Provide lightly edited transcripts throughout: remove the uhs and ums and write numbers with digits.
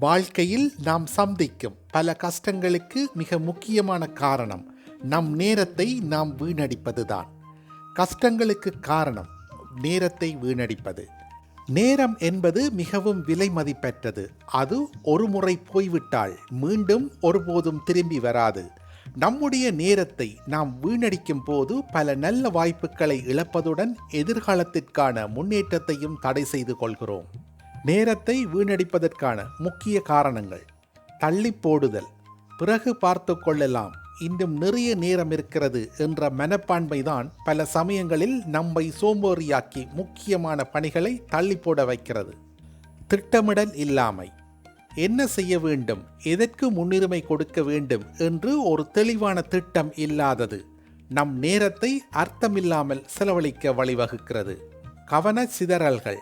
வாழ்க்கையில் நாம் சந்திக்கும் பல கஷ்டங்களுக்கு மிக முக்கியமான காரணம் நம் நேரத்தை நாம் வீணடிப்பதுதான். கஷ்டங்களுக்கு காரணம் நேரத்தை வீணடிப்பது. நேரம் என்பது மிகவும் விலை மதிப்பற்றது. அது ஒரு முறை போய்விட்டால் மீண்டும் ஒருபோதும் திரும்பி வராது. நம்முடைய நேரத்தை நாம் வீணடிக்கும் போது பல நல்ல வாய்ப்புகளை இழப்பதுடன் எதிர்காலத்திற்கான முன்னேற்றத்தையும் தடை செய்து கொள்கிறோம். நேரத்தை வீணடிப்பதற்கான முக்கிய காரணங்கள்: தள்ளி போடுதல், பிறகு பார்த்து கொள்ளலாம், இன்னும் நிறைய நேரம் இருக்கிறது என்ற மனப்பான்மைதான் பல சமயங்களில் நம்மை சோம்பேறியாக்கி முக்கியமான பணிகளை தள்ளி போட வைக்கிறது. திட்டமிடல் இல்லாமை, என்ன செய்ய வேண்டும், எதற்கு முன்னுரிமை கொடுக்க வேண்டும் என்று ஒரு தெளிவான திட்டம் இல்லாதது நம் நேரத்தை அர்த்தமில்லாமல் செலவழிக்க வழிவகுக்கிறது. கவன சிதறல்கள்,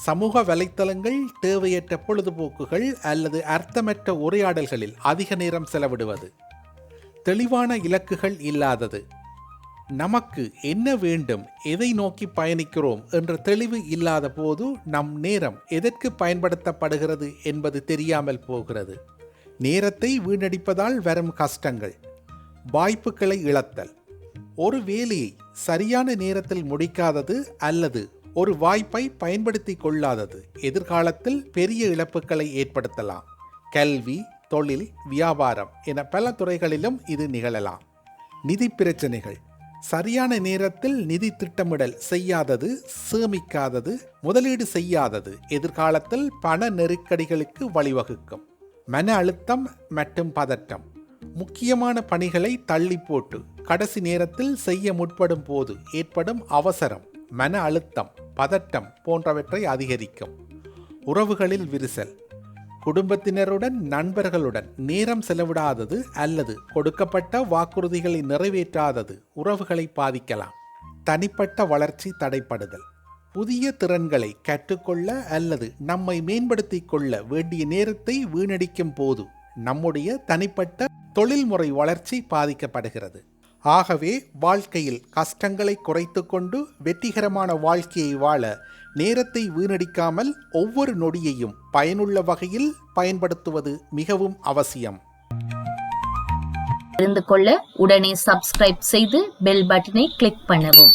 சமூக வலைத்தளங்கள், தேவையற்ற பொழுதுபோக்குகள் அல்லது அர்த்தமற்ற உரையாடல்களில் அதிக நேரம் செலவிடுவது. தெளிவான இலக்குகள் இல்லாதது, நமக்கு என்ன வேண்டும், எதை நோக்கி பயணிக்கிறோம் என்ற தெளிவு இல்லாத போது நம் நேரம் எதற்கு பயன்படுத்தப்படுகிறது என்பது தெரியாமல் போகிறது. நேரத்தை வீணடிப்பதால் வரும் கஷ்டங்கள்: வாய்ப்புகளை இழத்தல், ஒரு வேலையை சரியான நேரத்தில் முடிக்காதது அல்லது ஒரு வாய்ப்பை பயன்படுத்தி கொள்ளாதது எதிர்காலத்தில் பெரிய இழப்புகளை ஏற்படுத்தலாம். கல்வி, தொழில், வியாபாரம் என பல துறைகளிலும் இது நிகழலாம். நிதி பிரச்சனைகள், சரியான நேரத்தில் நிதி திட்டமிடல் செய்யாதது, சேமிக்காதது, முதலீடு செய்யாதது எதிர்காலத்தில் பண நெருக்கடிகளுக்கு வழிவகுக்கும். மன அழுத்தம் மற்றும் பதட்டம், முக்கியமான பணிகளை தள்ளி போட்டு கடைசி நேரத்தில் செய்ய முற்படும் போது ஏற்படும் அவசரம் மன அழுத்தம், பதட்டம் போன்றவற்றை அதிகரிக்கும். உறவுகளில் விரிசல், குடும்பத்தினருடன், நண்பர்களுடன் நேரம் செலவிடாதது அல்லது கொடுக்கப்பட்ட வாக்குறுதிகளை நிறைவேற்றாதது உறவுகளை பாதிக்கலாம். தனிப்பட்ட வளர்ச்சி தடைப்படுதல், புதிய திறன்களை கற்றுக்கொள்ள அல்லது நம்மை மேம்படுத்திக் கொள்ள வேண்டிய நேரத்தை வீணடிக்கும் போது நம்முடைய தனிப்பட்ட தொழில்முறை வளர்ச்சி பாதிக்கப்படுகிறது. ஆகவே வாழ்க்கையில் கஷ்டங்களை குறைத்து கொண்டு வெற்றிகரமான வாழ்க்கையை வாழ நேரத்தை வீணடிக்காமல் ஒவ்வொரு நொடியையும் பயனுள்ள வகையில் பயன்படுத்துவது மிகவும் அவசியம். தெரிந்து கொள்ள உடனே சப்ஸ்கிரைப் செய்து பெல் பட்டனை கிளிக் பண்ணவும்.